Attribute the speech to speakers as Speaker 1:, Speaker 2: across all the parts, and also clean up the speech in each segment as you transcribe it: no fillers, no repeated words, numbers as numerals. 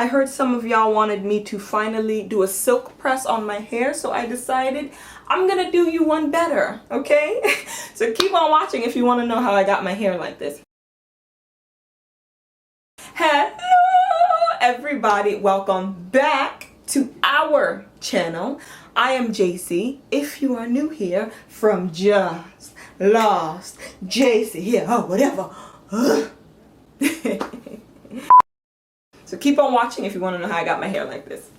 Speaker 1: I heard some of y'all wanted me to finally do a silk press on my hair, so I decided I'm gonna do you one better, okay? So keep on watching if you want to know how I got my hair like this. Hello everybody, welcome back to our channel. I am JC. If you are new here, from JustLostJC here, oh whatever. So keep on watching if you want to know how I got my hair like this.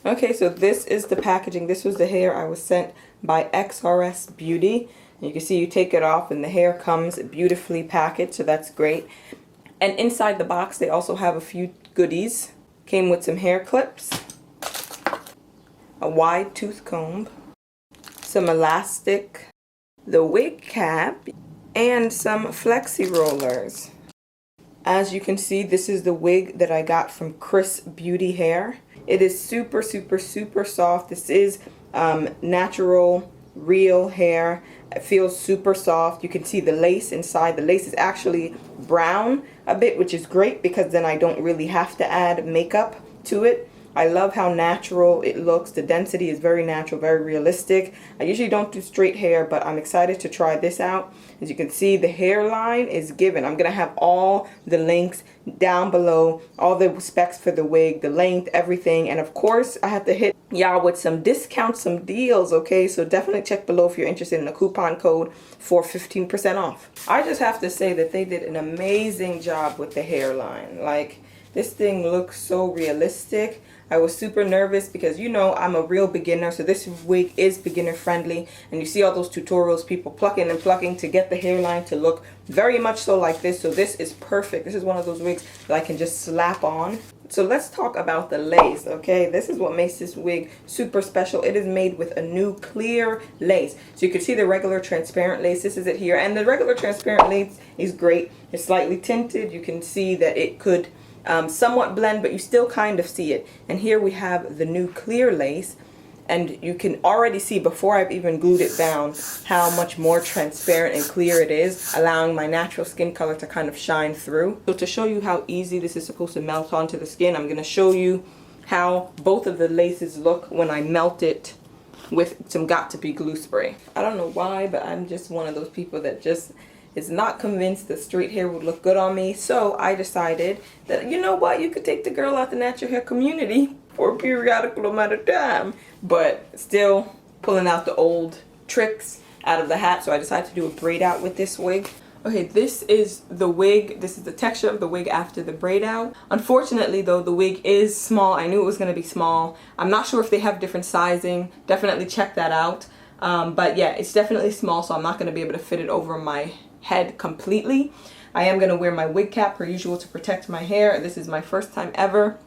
Speaker 1: Okay, so this is the packaging. This was the hair I was sent by Xrsbeauty. You can see you take it off and the hair comes beautifully packaged, so that's great. And inside the box they also have a few goodies. Came with some hair clips, a wide tooth comb, some elastic, the wig cap, and some flexi rollers. As you can see, this is the wig that I got from Xrsbeauty Hair. It is super soft. This is natural, real hair. It feels super soft. You can see the lace inside. The lace is actually brown a bit, which is great because then I don't really have to add makeup to it. I love how natural it looks. The density is very natural, very realistic. I usually don't do straight hair, but I'm excited to try this out. As you can see, the hairline is given. I'm going to have all the links down below, all the specs for the wig, the length, everything. And of course, I have to hit y'all with some discounts, some deals, okay? So definitely check below if you're interested in a coupon code for 15% off. I just have to say that they did an amazing job with the hairline. Like, this thing looks so realistic. I was super nervous because, you know, I'm a real beginner, so this wig is beginner friendly, and you see all those tutorials, people plucking and plucking to get the hairline to look very much so like this. So this is perfect. This is one of those wigs that I can just slap on. So let's talk about the lace, okay? This is what makes this wig super special. It is made with a new clear lace. So you can see the regular transparent lace. This is it here, and the regular transparent lace is great. It's slightly tinted. You can see that it could somewhat blend, but you still kind of see it. And here we have the new clear lace, and you can already see before I've even glued it down how much more transparent and clear it is, allowing my natural skin color to kind of shine through. So to show you how easy this is supposed to melt onto the skin, I'm going to show you how both of the laces look when I melt it with some Got2b glue spray. I don't know why, but I'm just one of those people that just is not convinced that straight hair would look good on me. So I decided that, you know what, you could take the girl out the natural hair community for a periodical amount of time, but still pulling out the old tricks out of the hat. So I decided to do a braid out with this wig. Okay, this is the wig. This is the texture of the wig after the braid out. Unfortunately though, the wig is small. I knew it was going to be small. I'm not sure if they have different sizing. Definitely check that out. But yeah, it's definitely small, so I'm not going to be able to fit it over my head completely. I am going to wear my wig cap per usual to protect my hair. This is my first time ever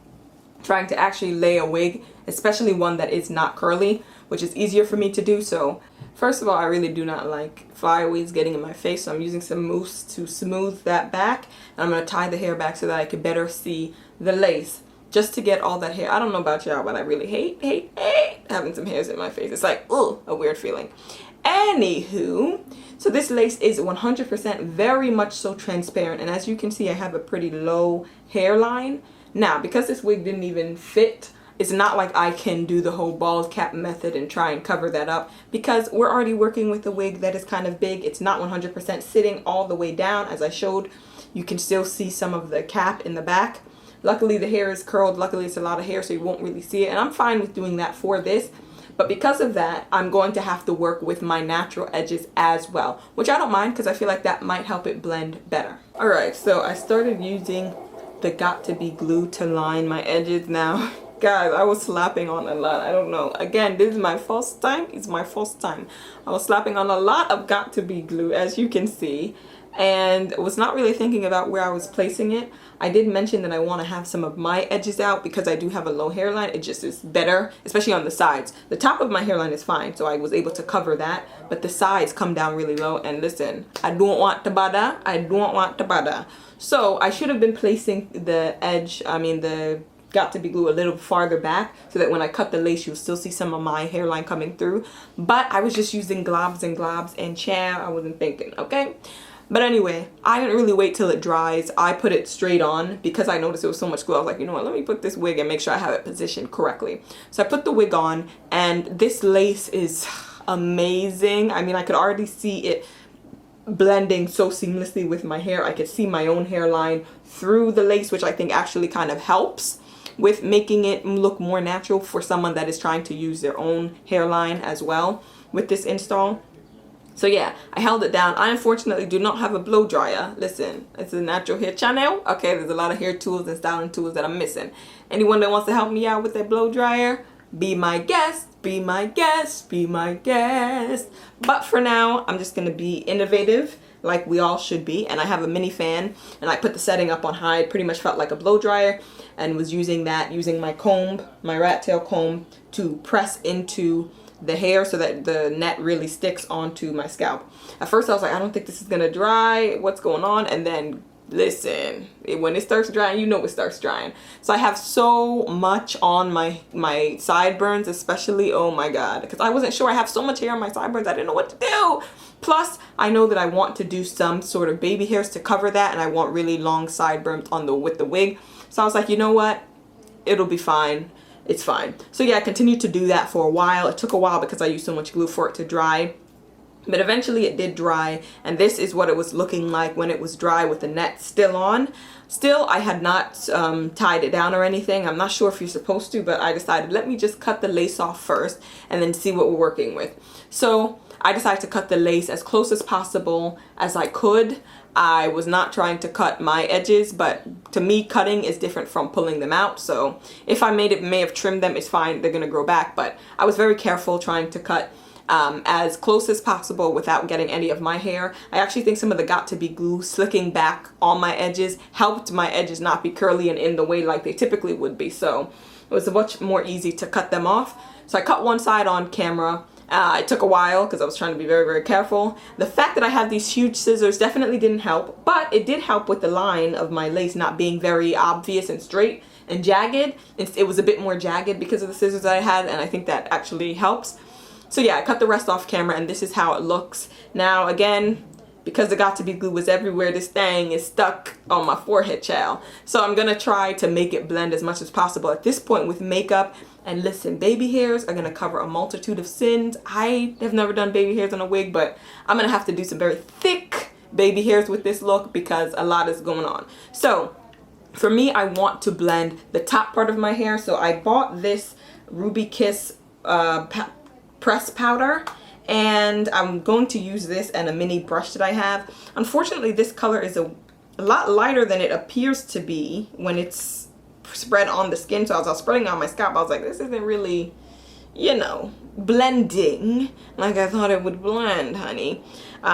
Speaker 1: trying to actually lay a wig, especially one that is not curly, which is easier for me to do. So first of all, I really do not like flyaways getting in my face, so I'm using some mousse to smooth that back, and I'm going to tie the hair back so that I can better see the lace, just to get all that hair. I don't know about y'all, but I really hate having some hairs in my face. It's like, ugh, a weird feeling. Anywho, so this lace is 100% very much so transparent, and as you can see, I have a pretty low hairline. Now, because this wig didn't even fit, it's not like I can do the whole bald cap method and try and cover that up, because we're already working with a wig that is kind of big. It's not 100% sitting all the way down. As I showed, you can still see some of the cap in the back. Luckily, the hair is curled. Luckily, it's a lot of hair, so you won't really see it, and I'm fine with doing that for this. But because of that, I'm going to have to work with my natural edges as well, which I don't mind because I feel like that might help it blend better. Alright, so I started using the Got2b glue to line my edges now. Guys, I was slapping on a lot. I don't know. Again, this is my first time. It's my first time. I was slapping on a lot of Got2b glue, as you can see, and was not really thinking about where I was placing it. I did mention that I want to have some of my edges out because I do have a low hairline. It just is better, especially on the sides. The top of my hairline is fine, so I was able to cover that, but the sides come down really low, and listen, I don't want to bother. I don't want to bother. So I should have been placing the edge, the Got2b glue a little farther back so that when I cut the lace, you'll still see some of my hairline coming through. But I was just using globs and child, I wasn't thinking, okay? But anyway, I didn't really wait till it dries. I put it straight on because I noticed there was so much glue. I was like, you know what, let me put this wig and make sure I have it positioned correctly. So I put the wig on, and this lace is amazing. I mean, I could already see it blending so seamlessly with my hair. I could see my own hairline through the lace, which I think actually kind of helps with making it look more natural for someone that is trying to use their own hairline as well with this install. So yeah, I held it down. I unfortunately do not have a blow dryer. Listen, it's a natural hair channel. Okay, there's a lot of hair tools and styling tools that I'm missing. Anyone that wants to help me out with that blow dryer, be my guest, be my guest, be my guest. But for now, I'm just gonna be innovative like we all should be. And I have a mini fan, and I put the setting up on high. It pretty much felt like a blow dryer, and was using my comb, my rat tail comb, to press into the hair so that the net really sticks onto my scalp. At first I was like, I don't think this is gonna dry, what's going on? And then listen, when it starts drying, you know it starts drying. So I have so much on my sideburns, especially. Oh my god, because I wasn't sure. I have so much hair on my sideburns, I didn't know what to do. Plus I know that I want to do some sort of baby hairs to cover that, and I want really long sideburns on with the wig. So I was like, you know what, it'll be fine. It's fine. So yeah, I continued to do that for a while. It took a while because I used so much glue for it to dry. But eventually it did dry, and this is what it was looking like when it was dry with the net still on. Still, I had not tied it down or anything. I'm not sure if you're supposed to, but I decided, let me just cut the lace off first and then see what we're working with. So I decided to cut the lace as close as possible as I could. I was not trying to cut my edges, but to me, cutting is different from pulling them out. So if I may have trimmed them, it's fine. They're going to grow back. But I was very careful trying to cut as close as possible without getting any of my hair. I actually think some of the Got2b glue slicking back on my edges helped my edges not be curly and in the way like they typically would be. So it was much more easy to cut them off. So I cut one side on camera. It took a while because I was trying to be very, very careful. The fact that I had these huge scissors definitely didn't help, but it did help with the line of my lace not being very obvious and straight and jagged. It was a bit more jagged because of the scissors that I had, and I think that actually helps. So yeah, I cut the rest off camera, and this is how it looks. Now again, because the Got2b glue was everywhere, this thing is stuck on my forehead, child. So I'm gonna try to make it blend as much as possible at this point with makeup. And listen, baby hairs are gonna cover a multitude of sins. I have never done baby hairs on a wig, but I'm gonna have to do some very thick baby hairs with this look because a lot is going on. So for me, I want to blend the top part of my hair. So I bought this Ruby Kiss press powder, and I'm going to use this and a mini brush that I have. Unfortunately, this color is a lot lighter than it appears to be when it's spread on the skin. So as I was spreading on my scalp, I was like, this isn't really, you know, blending like I thought it would blend, honey.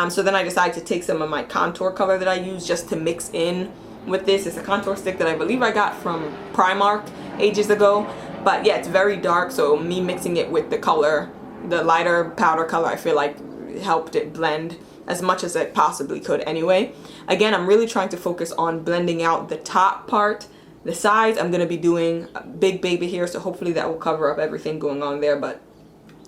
Speaker 1: So then I decided to take some of my contour color that I use just to mix in with this. It's a contour stick that I believe I got from Primark ages ago. But yeah, it's very dark, so me mixing it with the color, the lighter powder color, I feel like helped it blend as much as it possibly could anyway. Again, I'm really trying to focus on blending out the top part. The sides, I'm going to be doing big baby hair, so hopefully that will cover up everything going on there. But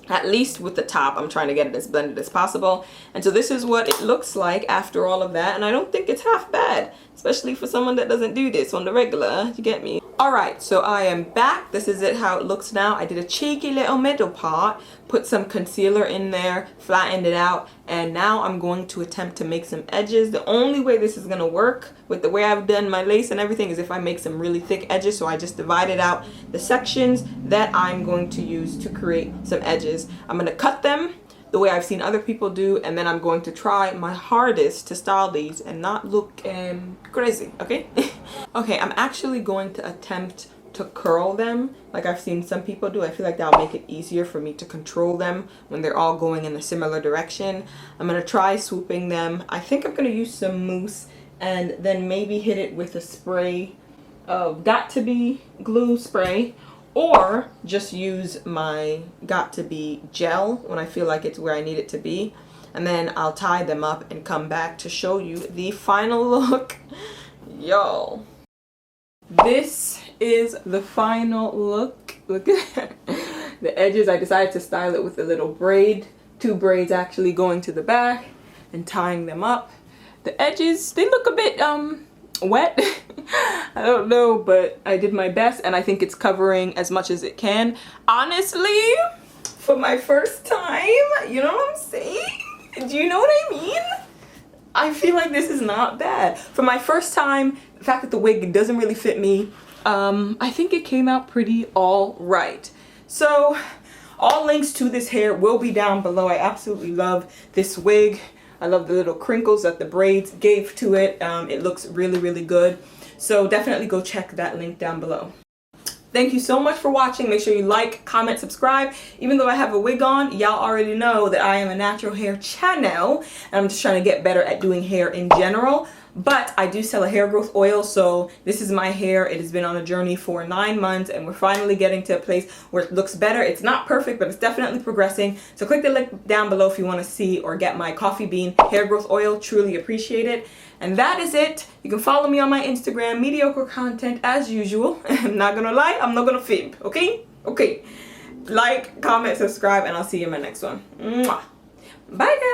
Speaker 1: at least with the top, I'm trying to get it as blended as possible. And so this is what it looks like after all of that. And I don't think it's half bad, especially for someone that doesn't do this on the regular. You get me? Alright, so I am back. This is it how it looks now. I did a cheeky little middle part, put some concealer in there, flattened it out, and now I'm going to attempt to make some edges. The only way this is going to work with the way I've done my lace and everything is if I make some really thick edges. So I just divided out the sections that I'm going to use to create some edges. I'm going to cut them the way I've seen other people do, and then I'm going to try my hardest to style these and not look crazy, okay? Okay, I'm actually going to attempt to curl them like I've seen some people do. I feel like that'll make it easier for me to control them when they're all going in a similar direction. I'm going to try swooping them. I think I'm going to use some mousse and then maybe hit it with a spray of Got2b glue spray, or just use my Got2b gel when I feel like it's where I need it to be. And then I'll tie them up and come back to show you the final look. Y'all, this is the final look. Look at the edges. I decided to style it with a little braid, 2 braids actually going to the back and tying them up. The edges, they look a bit wet. I don't know, but I did my best and I think it's covering as much as it can. Honestly, for my first time, you know what I'm saying? Do you know what I mean? I feel like this is not bad. For my first time, the fact that the wig doesn't really fit me, I think it came out pretty all right. So all links to this hair will be down below. I absolutely love this wig. I love the little crinkles that the braids gave to it. It looks really, really good. So definitely go check that link down below. Thank you so much for watching. Make sure you like, comment, subscribe. Even though I have a wig on, y'all already know that I am a natural hair channel and I'm just trying to get better at doing hair in general. But I do sell a hair growth oil, so this is my hair. It has been on a journey for 9 months and we're finally getting to a place where it looks better. It's not perfect, but it's definitely progressing. So click the link down below if you want to see or get my coffee bean hair growth oil. Truly appreciate it. And that is it. You can follow me on my Instagram, mediocre content as usual. I'm not gonna lie, I'm not gonna fib, okay? Okay. Like, comment, subscribe, and I'll see you in my next one. Mwah. Bye guys.